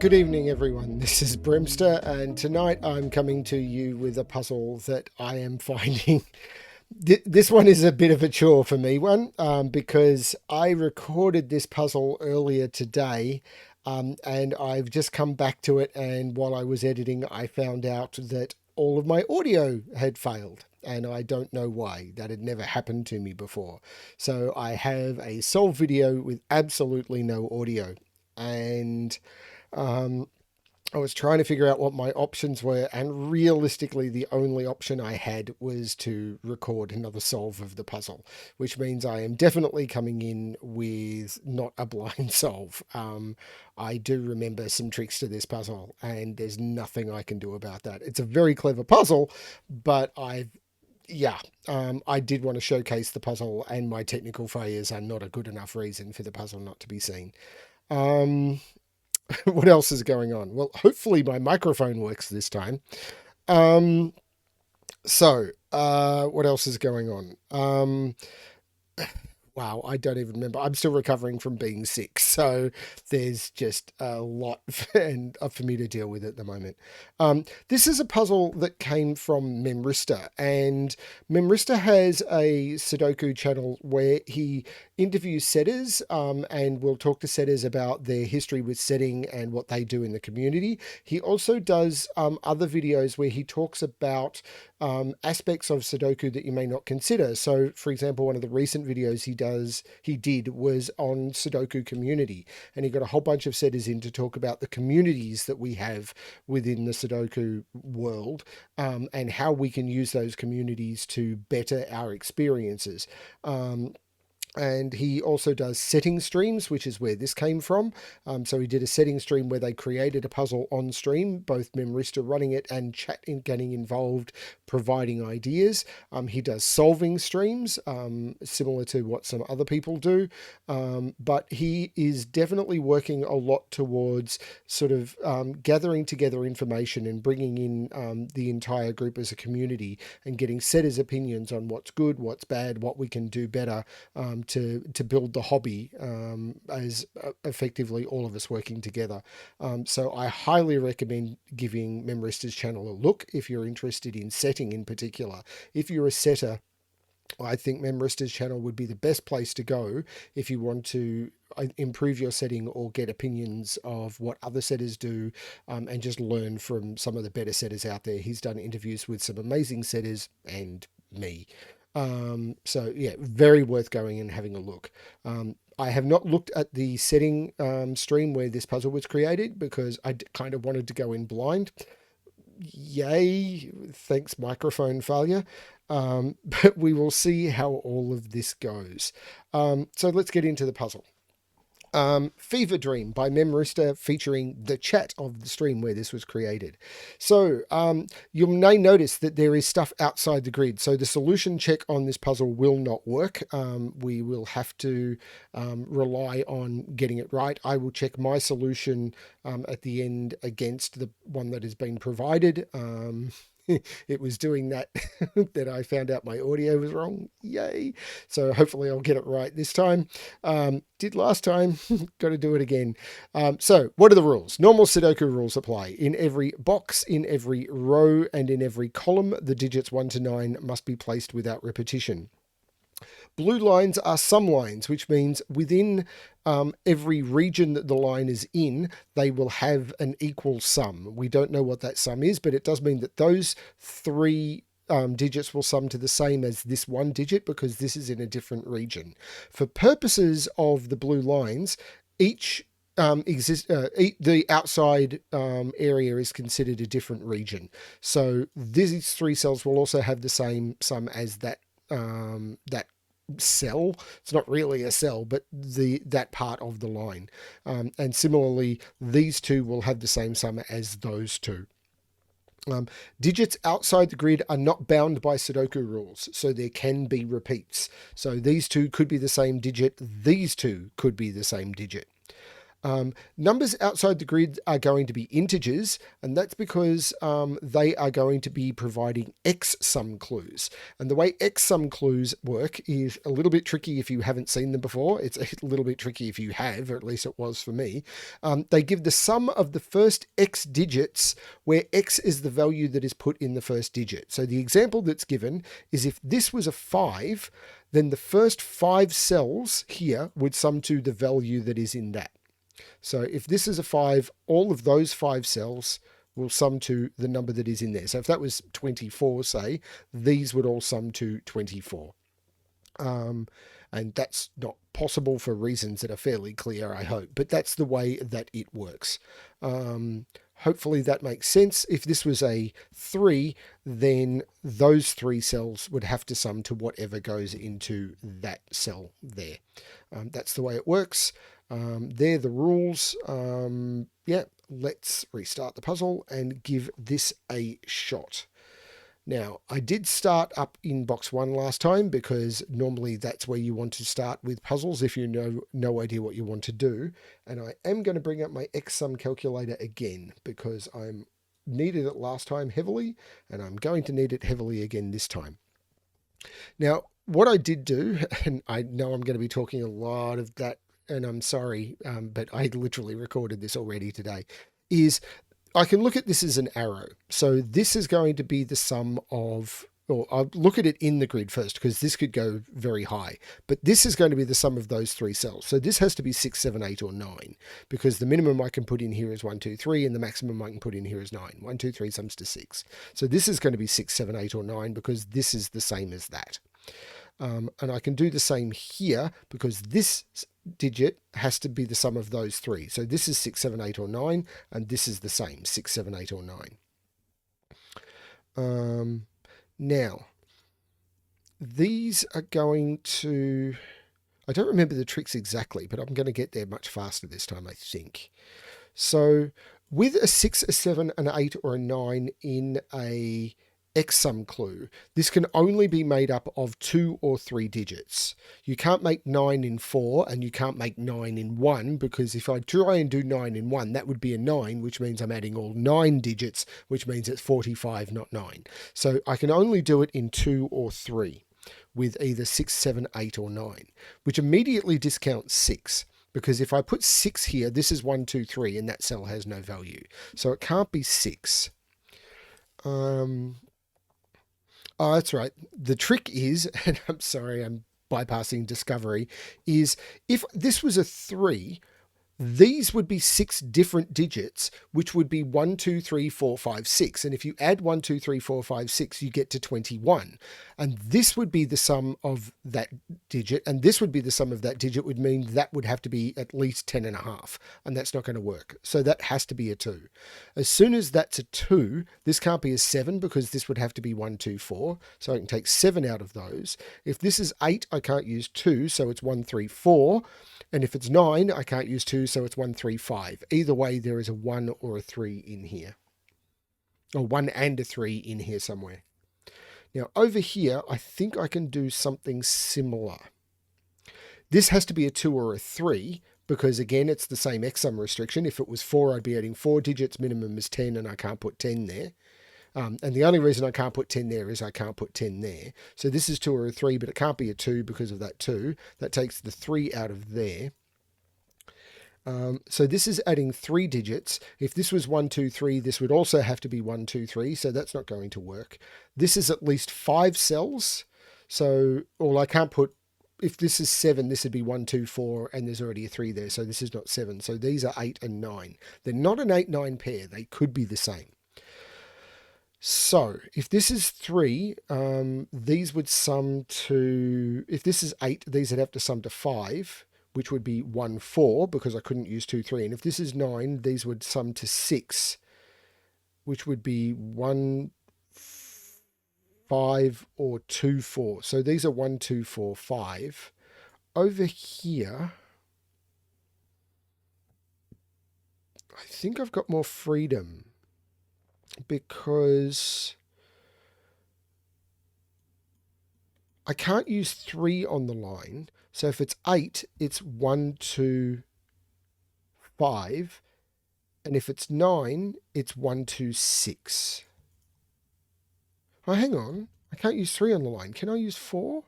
Good evening, everyone. This is BremSter, and tonight I'm coming to you with a puzzle that I am finding. This one is a bit of a chore for me, because I recorded this puzzle earlier today, and I've just come back to it. And while I was editing, I found out that all of my audio had failed, and I don't know why. That had never happened to me before. So I have a solved video with absolutely no audio, and um, I was trying to figure out what my options were, and realistically, the only option I had was to record another solve of the puzzle, which means I am definitely coming in with not a blind solve. I do remember some tricks to this puzzle, and there's nothing I can do about that. It's a very clever puzzle, but I did want to showcase the puzzle, and my technical failures are not a good enough reason for the puzzle not to be seen. Um, what else is going on? Well, hopefully my microphone works this time. Um, what else is going on? Wow, I don't even remember. I'm still recovering from being sick, so there's just a lot for me to deal with at the moment. This is a puzzle that came from Memeristor, and Memeristor has a Sudoku channel where he interviews setters, and will talk to setters about their history with setting and what they do in the community. He also does other videos where he talks about aspects of Sudoku that you may not consider. So, for example, one of the recent videos he did was on Sudoku community, and he got a whole bunch of setters in to talk about the communities that we have within the Sudoku world, and how we can use those communities to better our experiences. And he also does setting streams, which is where this came from. So he did a setting stream where they created a puzzle on stream, both Memeristor running it and chat getting involved, providing ideas. He does solving streams, similar to what some other people do. But he is definitely working a lot towards sort of gathering together information and bringing in the entire group as a community, and getting setters' opinions on what's good, what's bad, what we can do better, to build the hobby, as effectively all of us working together. So I highly recommend giving Memeristor's channel a look if you're interested in setting in particular. If you're a setter, I think Memeristor's channel would be the best place to go if you want to improve your setting or get opinions of what other setters do, and just learn from some of the better setters out there. He's done interviews with some amazing setters and me. So yeah, very worth going and having a look. I have not looked at the setting stream where this puzzle was created, because I kind of wanted to go in blind. Yay, thanks microphone failure. But we will see how all of this goes. So let's get into the puzzle. Fever Dream by Memeristor, featuring the chat of the stream where this was created. So you may notice that there is stuff outside the grid. So the solution check on this puzzle will not work. We will have to rely on getting it right. I will check my solution at the end against the one that has been provided. It was doing that that I found out my audio was wrong. Yay. So hopefully I'll get it right this time. Did last time. Got to do it again. So what are the rules? Normal Sudoku rules apply. In every box, in every row, and in every column, the digits 1 to 9 must be placed without repetition. Blue lines are sum lines, which means within every region that the line is in, they will have an equal sum. We don't know what that sum is, but it does mean that those three digits will sum to the same as this one digit, because this is in a different region. For purposes of the blue lines, each the outside area is considered a different region. So these three cells will also have the same sum as that cell. It's not really a cell, but that part of the line. And similarly, these two will have the same sum as those two. Digits outside the grid are not bound by Sudoku rules, so there can be repeats. So these two could be the same digit, these two could be the same digit. Numbers outside the grid are going to be integers, and that's because they are going to be providing X-sum clues. And the way X-sum clues work is a little bit tricky if you haven't seen them before. It's a little bit tricky if you have, or at least it was for me. They give the sum of the first X digits, where X is the value that is put in the first digit. So the example that's given is if this was a 5, then the first 5 cells here would sum to the value that is in that. So if this is a 5, all of those 5 cells will sum to the number that is in there. So if that was 24, say, these would all sum to 24. And that's not possible for reasons that are fairly clear, I hope. But that's the way that it works. Hopefully that makes sense. If this was a 3, then those 3 cells would have to sum to whatever goes into that cell there. That's the way it works. They're the rules. Yeah, let's restart the puzzle and give this a shot. Now, I did start up in box 1 last time because normally that's where you want to start with puzzles if you know no idea what you want to do. And I am going to bring up my X-sum calculator again because I needed it last time heavily and I'm going to need it heavily again this time. Now, what I did do, and I know I'm going to be talking a lot of that, and I'm sorry, but I literally recorded this already today, is I can look at this as an arrow. So this is going to be the sum of, or I'll look at it in the grid first because this could go very high, but this is going to be the sum of those 3 cells. So this has to be 6, 7, 8, or 9 because the minimum I can put in here is 1, 2, 3 and the maximum I can put in here is 9. 1, 2, 3 sums to 6. So this is going to be 6, 7, 8, or 9 because this is the same as that. And I can do the same here because this digit has to be the sum of those 3. So this is 6, 7, 8, or 9, and this is the same, 6, 7, 8, or 9. Now, these are going to... I don't remember the tricks exactly, but I'm going to get there much faster this time, I think. So with a 6, a 7, an 8, or a 9 in a X-sum clue, this can only be made up of 2 or 3 digits. You can't make 9 in 4 and you can't make 9 in 1 because if I try and do 9 in 1, that would be a 9, which means I'm adding all 9 digits, which means it's 45, not 9. So I can only do it in 2 or 3 with either 6, 7, 8, or 9, which immediately discounts 6. Because if I put 6 here, this is 1, 2, 3, and that cell has no value. So it can't be 6. Oh, that's right. The trick is, and I'm sorry, I'm bypassing discovery, is if this was a 3, these would be 6 different digits, which would be 1, 2, 3, 4, 5, 6. And if you add 1, 2, 3, 4, 5, 6, you get to 21. And this would be the sum of that digit. And this would be the sum of that digit would mean that would have to be at least 10.5. And that's not going to work. So that has to be a 2. As soon as that's a 2, this can't be a 7 because this would have to be 1, 2, 4. So I can take 7 out of those. If this is 8, I can't use 2. So it's 1, 3, 4. And if it's 9, I can't use 2, so it's 1, 3, 5. Either way, there is a 1 or a 3 in here. Or 1 and a 3 in here somewhere. Now, over here, I think I can do something similar. This has to be a 2 or a 3, because again, it's the same X-sum restriction. If it was 4, I'd be adding 4 digits, minimum is 10, and I can't put 10 there. And the only reason I can't put 10 there is I can't put 10 there. So this is 2 or a 3, but it can't be a 2 because of that 2. That takes the 3 out of there. So this is adding 3 digits. If this was 1, 2, 3, this would also have to be 1, 2, 3. So that's not going to work. This is at least 5 cells. So, or I can't put, if this is 7, this would be 1, 2, 4, and there's already a 3 there. So this is not 7. So these are 8 and 9. They're not an 8-9 pair. They could be the same. So if this is 3, these would sum to, if this is 8, these would have to sum to 5, which would be 1, 4, because I couldn't use 2, 3. And if this is 9, these would sum to 6, which would be 1, 5, or 2, 4. So these are 1, 2, 4, 5. Over here, I think I've got more freedom, because I can't use 3 on the line. So if it's 8, it's 1, 2, 5. And if it's 9, it's 1, 2, 6. Oh, hang on. I can't use 3 on the line. Can I use 4?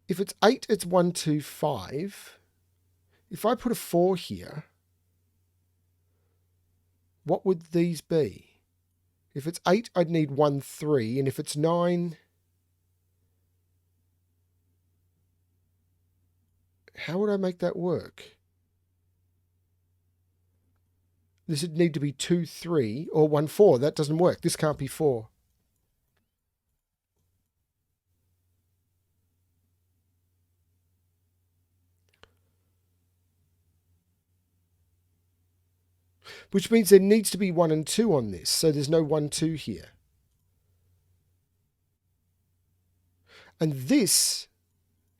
If it's 8, it's 1, 2, 5. If I put a 4 here, what would these be? If it's 8, I'd need 1, 3. And if it's 9, how would I make that work? This would need to be 2, 3 or 1, 4. That doesn't work. This can't be 4. Which means there needs to be 1 and 2 on this. So there's no 1, 2 here. And this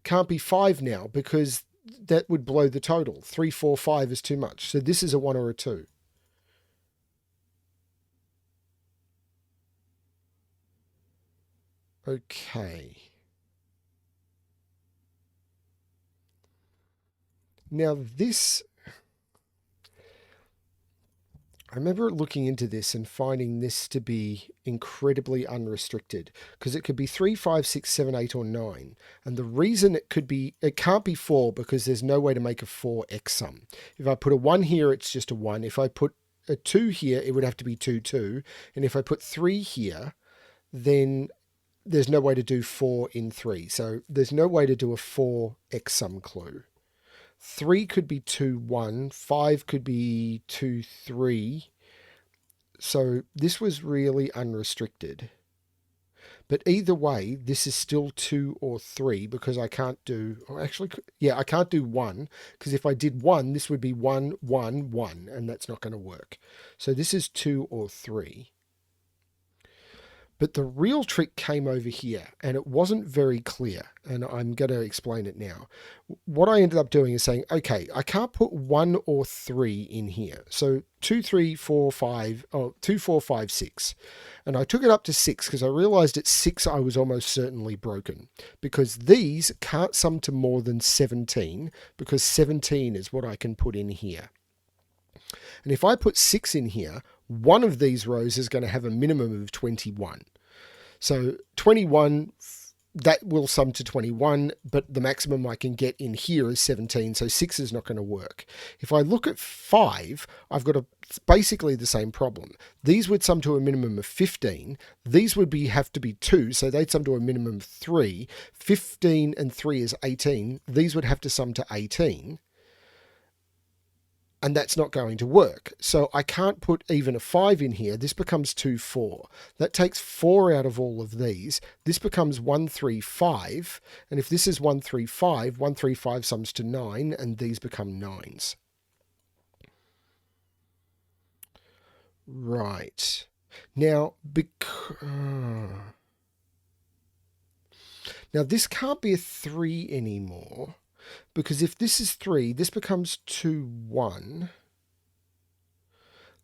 can't be 5 now because that would blow the total. 3, 4, 5 is too much. So this is a 1 or a 2. Okay. Now this, I remember looking into this and finding this to be incredibly unrestricted because it could be 3, 5, 6, 7, 8, or 9. And the reason it can't be 4 because there's no way to make a 4x sum. If I put a 1 here, it's just a 1. If I put a 2 here, it would have to be 2, 2. And if I put 3 here, then there's no way to do 4 in 3. So there's no way to do a 4x sum clue. 3 could be 2, 1. 5 could be 2, 3. So this was really unrestricted. But either way, this is still 2 or 3 because I can't do, or actually, yeah, I can't do 1 because if I did 1, this would be 1, 1, 1, and that's not going to work. So this is 2 or 3. But the real trick came over here, and it wasn't very clear, and I'm going to explain it now. What I ended up doing is saying, okay, I can't put 1 or 3 in here. So 2, 3, 4, 5, 2, 4, 5, 6. And I took it up to 6 because I realized at 6 I was almost certainly broken because these can't sum to more than 17 because 17 is what I can put in here. And if I put 6 in here, one of these rows is going to have a minimum of 21. So 21, that will sum to 21, but the maximum I can get in here is 17, so 6 is not going to work. If I look at 5, I've got basically the same problem. These would sum to a minimum of 15. These would have to be 2, so they'd sum to a minimum of 3. 15 and 3 is 18. These would have to sum to 18. And that's not going to work. So I can't put even a 5 in here. This becomes 2, 4. That takes 4 out of all of these. This becomes 1, 3, 5. And if this is 1, 3, 5, 1, 3, 5 sums to 9, and these become 9s. Right. Now, now this can't be a 3 anymore. Because if this is 3, this becomes 2, 1.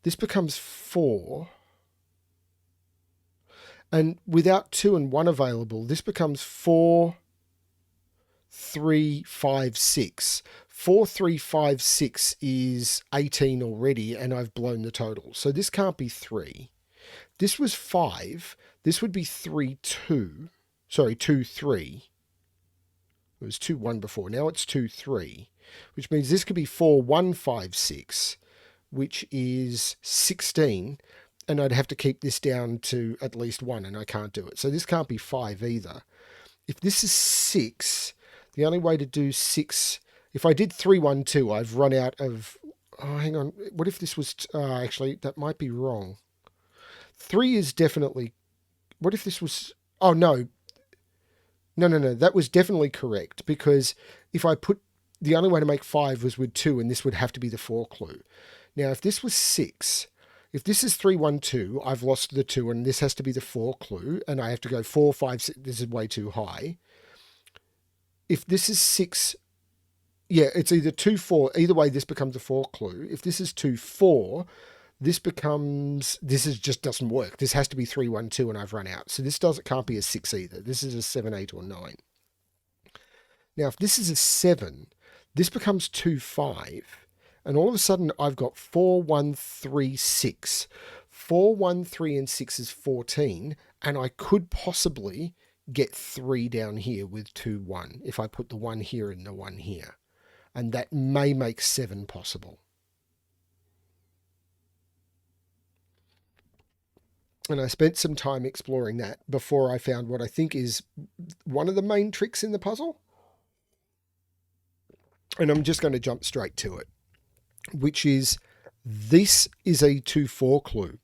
This becomes 4. And without 2 and 1 available, this becomes 4, 3, 5, 6. 4, 3, 5, 6 is 18 already, and I've blown the total. So this can't be 3. This was 5. This would be 3, 2. Sorry, 2, 3. It was 2, 1 before. Now it's 2, 3, which means this could be 4, 1, 5, 6, which is 16. And I'd have to keep this down to at least 1, and I can't do it. So this can't be 5 either. If this is 6, the only way to do 6, if I did 3, 1, 2, I've run out of, oh, hang on. What if this was, actually, that might be wrong. 3 is definitely, what if this was, oh, no. No, that was definitely correct because if I put, the only way to make 5 was with 2 and this would have to be the 4 clue. Now, if this was 6, if this is 3, 1, 2, I've lost the 2 and this has to be the 4 clue and I have to go 4, 5, 6, this is way too high. If this is 6, yeah, it's either 2, 4, either way this becomes a 4 clue. If this is 2, 4, this just doesn't work. This has to be 3, 1, 2 and I've run out. So this can't be a 6 either. This is a 7, 8 or 9. Now, if this is a 7, this becomes 2, 5. And all of a sudden, I've got 4, 1, 3, 6. 4, 1, 3, and 6 is 14. And I could possibly get 3 down here with 2, 1 if I put the 1 here and the 1 here. And that may make 7 possible. And I spent some time exploring that before I found what I think is one of the main tricks in the puzzle. And I'm just going to jump straight to it, which is this is a 2, 4 clue.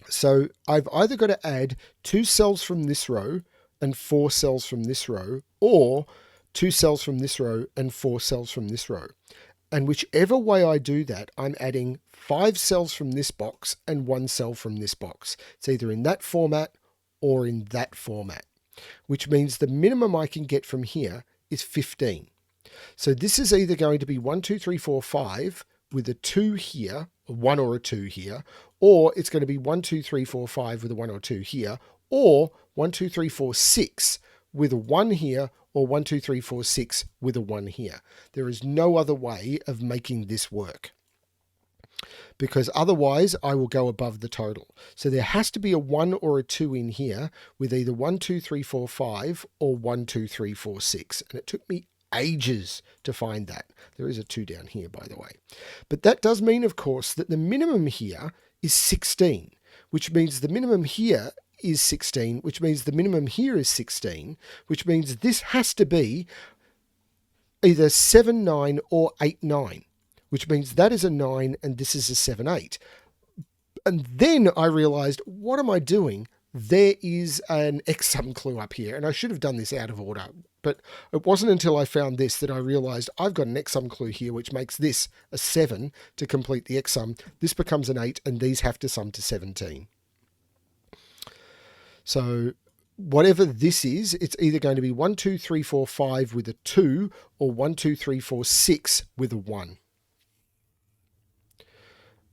So I've either got to add 2 cells from this row and 4 cells from this row, or 2 cells from this row and 4 cells from this row. And whichever way I do that, I'm adding 5 cells from this box and 1 cell from this box. It's either in that format or in that format, which means the minimum I can get from here is 15. So this is either going to be 1, 2, 3, 4, 5 with a 2 here, a 1 or a 2 here, or it's going to be 1, 2, 3, 4, 5 with a 1 or 2 here, or 1, 2, 3, 4, 6 with a 1 here, or 1, 2, 3, 4, 6 with a 1 here. There is no other way of making this work, because otherwise I will go above the total. So there has to be a 1 or a 2 in here with either 1, 2, 3, 4, 5 or 1, 2, 3, 4, 6. And it took me ages to find that. There is a 2 down here, by the way. But that does mean, of course, that the minimum here is 16, which means the minimum here is 16, which means the minimum here is 16, which means this has to be either 7, 9 or 8, 9, which means that is a 9 and this is a 7, 8. And then I realized, what am I doing? There is an X-sum clue up here, and I should have done this out of order, but it wasn't until I found this that I realized I've got an X-sum clue here, which makes this a 7 to complete the X-sum. This becomes an 8, and these have to sum to 17. So whatever this is, it's either going to be 1, 2, 3, 4, 5 with a 2, or 1, 2, 3, 4, 6 with a 1.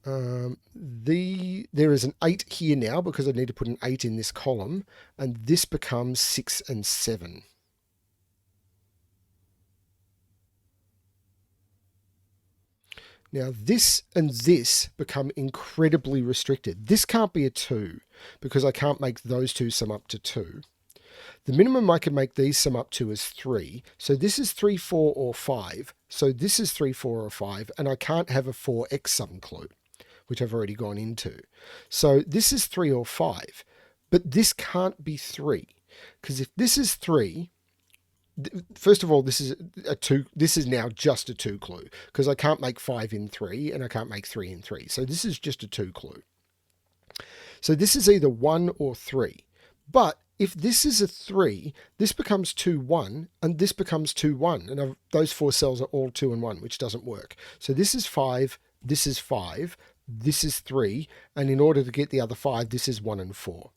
There is an 8 here now because I need to put an 8 in this column, and this becomes 6 and 7. Now this and this become incredibly restricted. This can't be a 2 because I can't make those two sum up to 2. The minimum I can make these sum up to is 3. So this is 3, 4 or 5. So this is 3, 4 or 5, and I can't have a 4x sum clue, which I've already gone into. So this is 3 or 5, but this can't be 3, because if this is 3, first of all, this is a 2. This is now just a 2 clue, because I can't make 5 in 3 and I can't make 3 in 3. So this is just a 2 clue. So this is either 1 or 3. But if this is a 3, this becomes 2, 1, and this becomes 2, 1. And those 4 cells are all 2 and 1, which doesn't work. So this is 5, this is 5, this is 3, and in order to get the other 5, this is 1 and 4.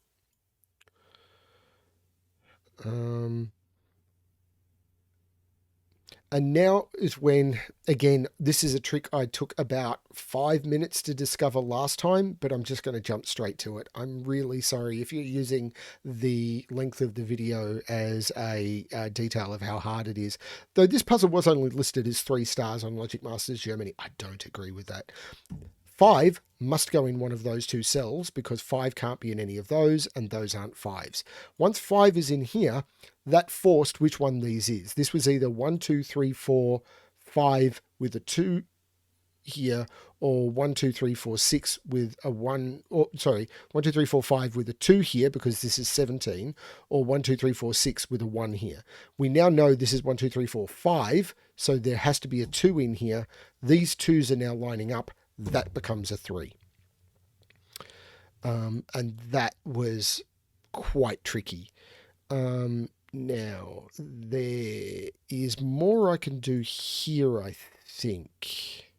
And now is when, again, this is a trick I took about 5 minutes to discover last time, but I'm just going to jump straight to it. I'm really sorry if you're using the length of the video as a detail of how hard it is. Though this puzzle was only listed as 3 stars on Logic Masters Germany, I don't agree with that. 5 must go in one of those 2 cells because 5 can't be in any of those, and those aren't 5s. Once 5 is in here, that forced which one these is. This was either 1, 2, 3, 4, 5 with a 2 here, or 1, 2, 3, 4, 6 with a 1, or sorry, 1, 2, 3, 4, 5 with a 2 here because this is 17, or 1, 2, 3, 4, 6 with a 1 here. We now know this is 1, 2, 3, 4, 5, so there has to be a 2 in here. These 2s are now lining up. That becomes a 3. And that was quite tricky. Now, there is more I can do here, I think,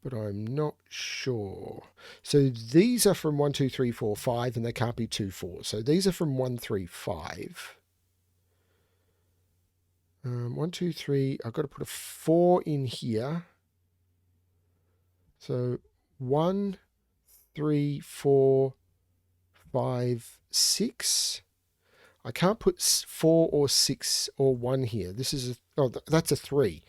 but I'm not sure. So these are from 1, 2, 3, 4, 5, and they can't be 2, 4. So these are from 1, 3, 5. 1, 2, 3, I've got to put a 4 in here. So 1, 3, 4, 5, 6. I can't put 4 or 6 or 1 here. This is that's a 3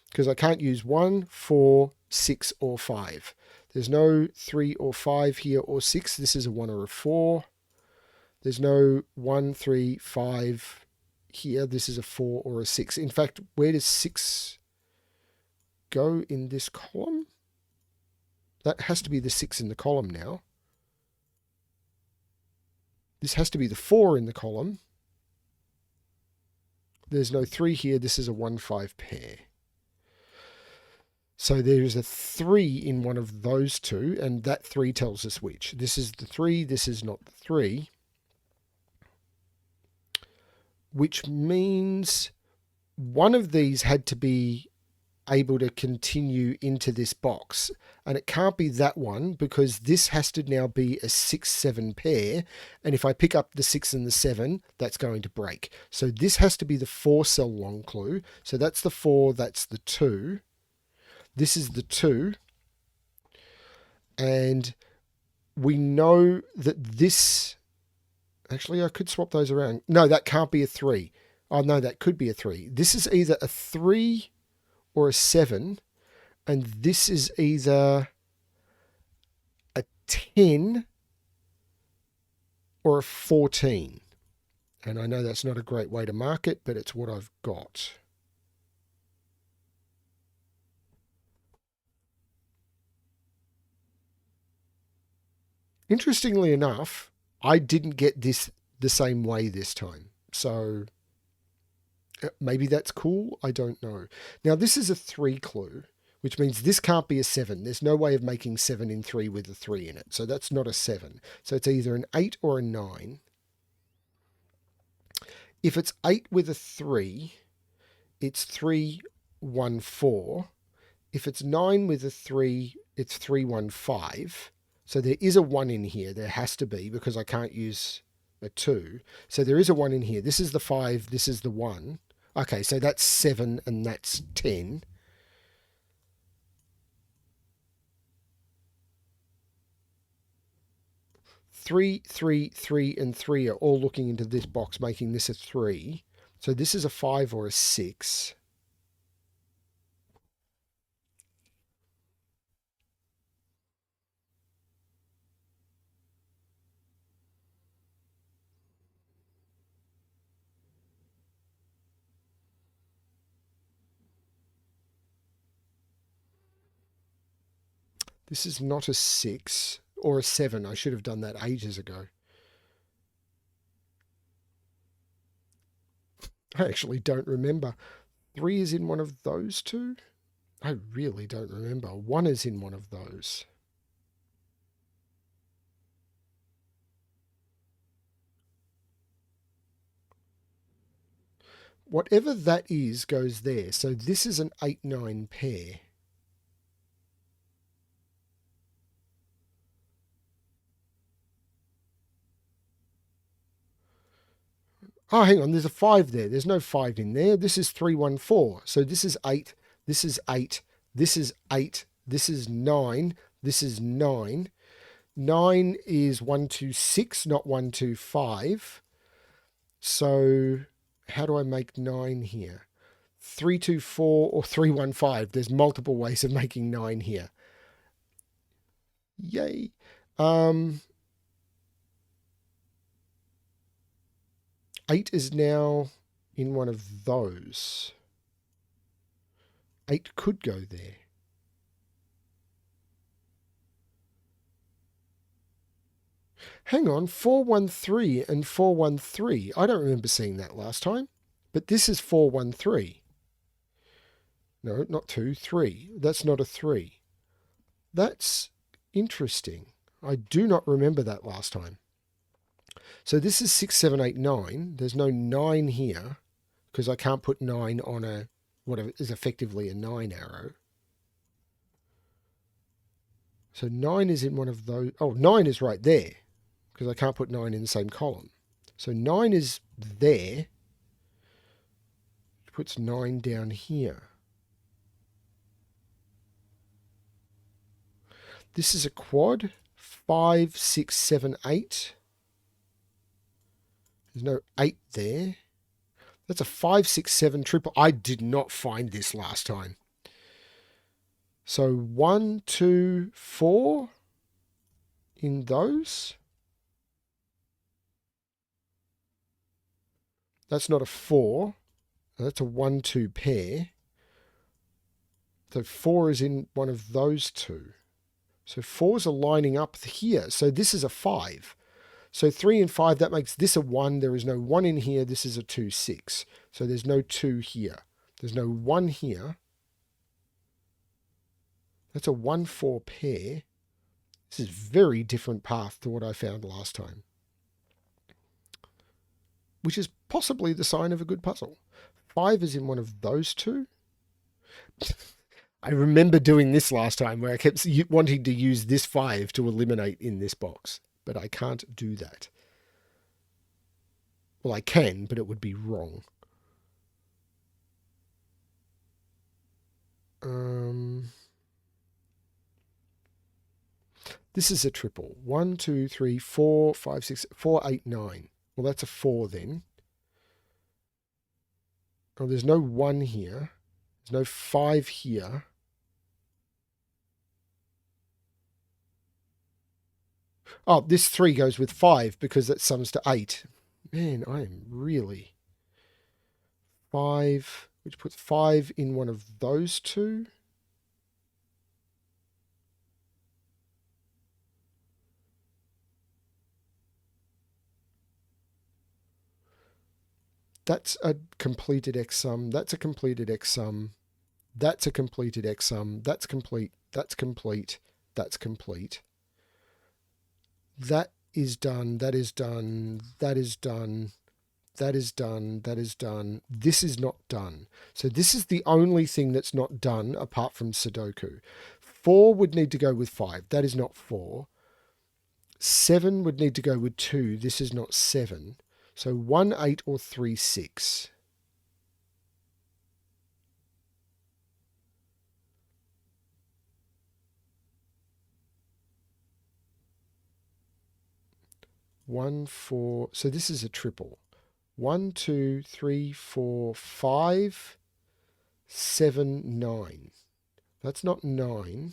because I can't use 1, 4, 6 or 5. There's no 3 or 5 here or 6. This is a 1 or a 4. There's no 1, 3, 5 here. This is a 4 or a 6. In fact, where does 6 go in this column? That has to be the 6 in the column now. This has to be the 4 in the column. There's no 3 here. This is a 1, 5 pair. So there's a 3 in one of those two, and that 3 tells us which. This is the 3, this is not the 3. Which means one of these had to be able to continue into this box. And it can't be that one because this has to now be a 6-7 pair. And if I pick up the 6 and the 7, that's going to break. So this has to be the 4 cell long clue. So that's the 4, that's the 2. This is the 2. And we know that this... Actually, I could swap those around. No, that can't be a 3. Oh, no, that could be a 3. This is either a 3 or a 7. And this is either a 10 or a 14. And I know that's not a great way to mark it, but it's what I've got. Interestingly enough, I didn't get this the same way this time. So maybe that's cool. I don't know. Now, this is a 3 clue, which means this can't be a 7. There's no way of making 7 in 3 with a 3 in it. So that's not a 7. So it's either an 8 or a 9. If it's 8 with a 3, it's 3, 1, 4. If it's 9 with a 3, it's 3, 1, 5. So there is a 1 in here. There has to be because I can't use a 2. So there is a 1 in here. This is the 5. This is the 1. Okay, so that's 7 and that's 10. Three, 3, 3, and 3 are all looking into this box, making this a 3. So this is a 5 or a 6. This is not a 6 or a 7. I should have done that ages ago. I actually don't remember. 3 is in one of those two? I really don't remember. 1 is in one of those. Whatever that is goes there. So this is an 8-9 pair. Oh, hang on, there's a 5 there. There's no 5 in there. This is 3, 1, 4. So this is 8, this is 8, this is 8, this is 9, this is 9. 9 is 1, 2, 6, not 1, 2, 5. So how do I make 9 here? 3, 2, 4 or 3, 1, 5. There's multiple ways of making 9 here. Yay. 8 is now in one of those. 8 could go there. Hang on, 413 and 413. I don't remember seeing that last time. But this is 413. No, not 2, 3. That's not a 3. That's interesting. I do not remember that last time. So this is 6, 7, 8, 9. There's no 9 here because I can't put 9 on a what is effectively a 9 arrow. So 9 is in one of those. Oh, 9 is right there because I can't put 9 in the same column. So 9 is there. Puts 9 down here. This is a quad. 5, 6, 7, 8. There's no 8 there. That's a 5, 6, 7 triple. I did not find this last time. So 1, 2, 4 in those. That's not a 4. That's a 1, 2 pair. So 4 is in one of those two. So 4s are lining up here. So this is a 5. So 3 and 5, that makes this a 1. There is no 1 in here. This is a 2, 6. So there's no 2 here. There's no 1 here. That's a 1, 4 pair. This is a very different path to what I found last time, which is possibly the sign of a good puzzle. 5 is in one of those two. I remember doing this last time where I kept wanting to use this 5 to eliminate in this box, but I can't do that. Well, I can, but it would be wrong. This is a triple. 1, 2, 3, 4, 5, 6, 4, 8, 9. Well, that's a 4 then. Oh, there's no 1 here. There's no 5 here. Oh, this 3 goes with 5 because that sums to 8. Man, I am really... 5, which puts 5 in one of those two. That's a completed X sum. That's a completed X sum. That's a completed X sum. That's complete. That's complete. That's complete. That is done. That is done. That is done. That is done. That is done. This is not done. So this is the only thing that's not done apart from Sudoku. 4 would need to go with 5. That is not 4. 7 would need to go with 2. This is not 7. So 1, 8 or 3, 6. One, 4. So this is a triple. 1, 2, 3, 4, 5, 7, 9. That's not 9.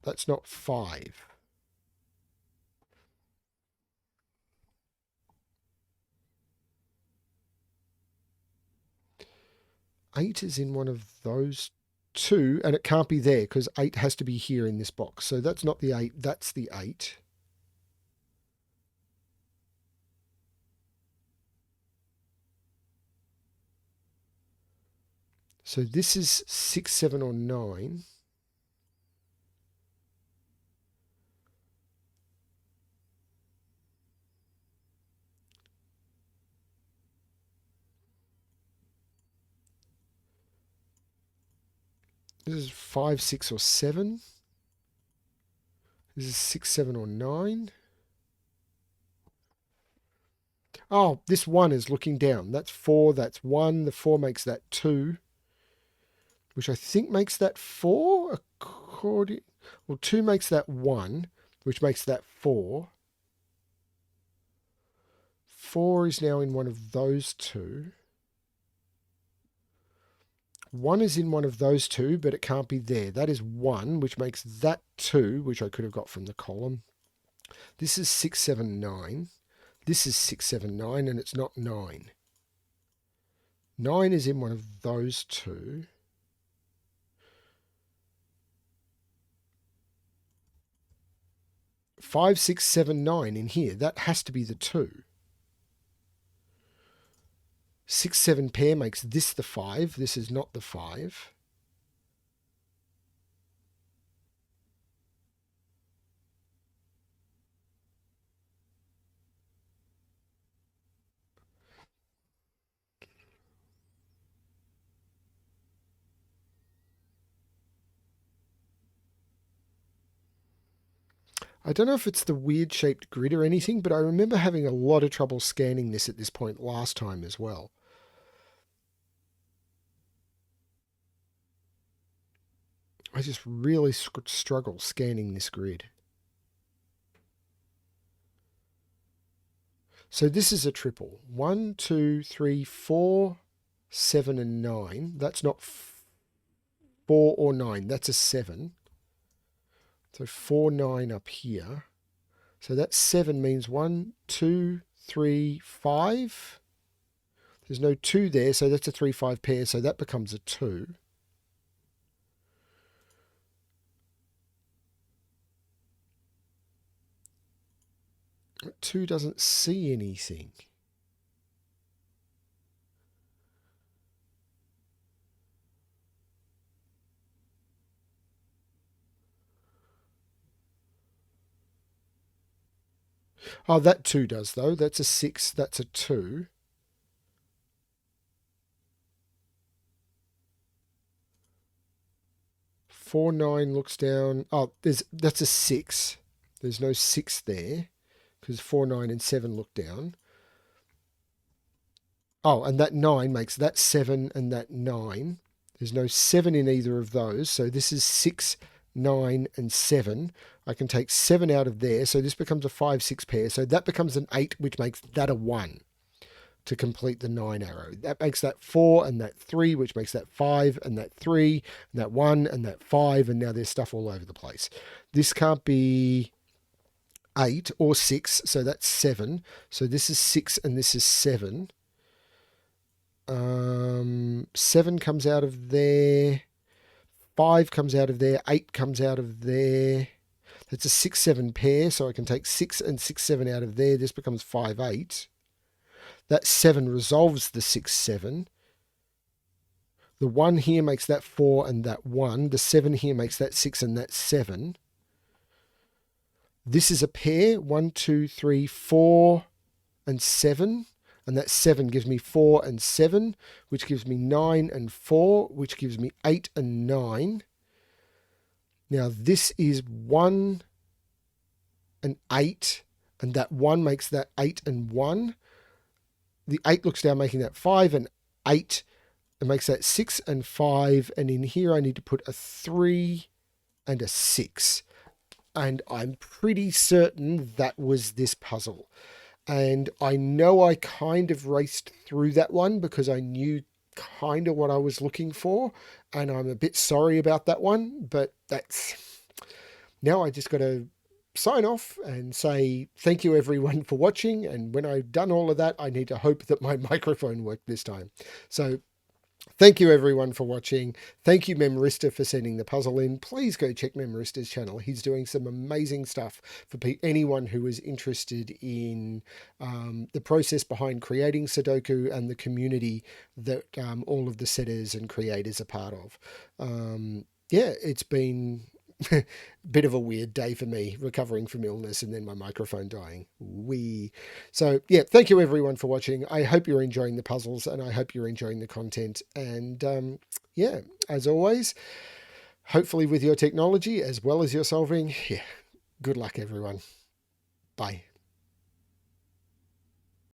That's not 5. Eight is in one of those two, and it can't be there because 8 has to be here in this box. So that's not the 8, that's the 8. So this is 6, 7, or 9. This is 5, 6, or 7. This is 6, 7, or 9. Oh, this 1 is looking down. That's 4, that's 1. The 4 makes that 2, which I think makes that 4. Well, 2 makes that 1, which makes that 4. 4 is now in one of those two. 1 is in one of those two, but it can't be there. That is 1, which makes that 2, which I could have got from the column. This is 6, 7, 9. This is 6, 7, 9, and it's not 9. 9 is in one of those two. Five, 6, 7, 9 in here. That has to be the 2. 6, 7 pair makes this the 5. This is not the 5. I don't know if it's the weird shaped grid or anything, but I remember having a lot of trouble scanning this at this point last time as well. I just really struggle scanning this grid. So this is a triple. 1, 2, 3, 4, 7, and 9. That's not 4 or 9. That's a 7. So 4, 9 up here. So that 7 means 1, 2, 3, 5. There's no 2 there, so that's a 3, 5 pair, so that becomes a 2. But 2 doesn't see anything. Oh, that 2 does, though. That's a 6, that's a 2. 4, 9 looks down. Oh, that's a 6. There's no 6 there because 4, 9, and 7 look down. Oh, and that 9 makes that 7 and that 9. There's no 7 in either of those. So this is 6, 9, and 7. I can take 7 out of there. So this becomes a 5, 6 pair. So that becomes an 8, which makes that a 1 to complete the 9 arrow. That makes that 4 and that 3, which makes that 5 and that 3 and that 1 and that 5. And now there's stuff all over the place. This can't be 8 or 6. So that's 7. So this is 6 and this is 7. 7 comes out of there. 5 comes out of there. 8 comes out of there. That's a 6, 7 pair. So I can take 6 and 6, 7 out of there. This becomes 5, 8. That 7 resolves the 6, 7. The 1 here makes that 4 and that 1. The 7 here makes that 6 and that 7. This is a pair. 1, 2, 3, 4, and 7. And that 7 gives me 4 and 7, which gives me 9 and 4, which gives me 8 and 9. Now this is 1 and 8, and that 1 makes that 8 and 1. The 8 looks down, making that 5 and 8. It makes that 6 and 5. And in here I need to put a 3 and a 6. And I'm pretty certain that was this puzzle. And I know I kind of raced through that one because I knew kind of what I was looking for. And I'm a bit sorry about that one. But that's... Now I just got to sign off and say thank you everyone for watching. And when I've done all of that, I need to hope that my microphone worked this time. So thank you everyone for watching. Thank you Memeristor for sending the puzzle in. Please go check Memeristor's channel. He's doing some amazing stuff for anyone who is interested in the process behind creating Sudoku and the community that all of the setters and creators are part of. Yeah, it's been a bit of a weird day for me, recovering from illness and then my microphone dying. So yeah, thank you everyone for watching. I hope you're enjoying the puzzles and I hope you're enjoying the content. And yeah, as always, hopefully with your technology as well as your solving, yeah, good luck everyone. Bye.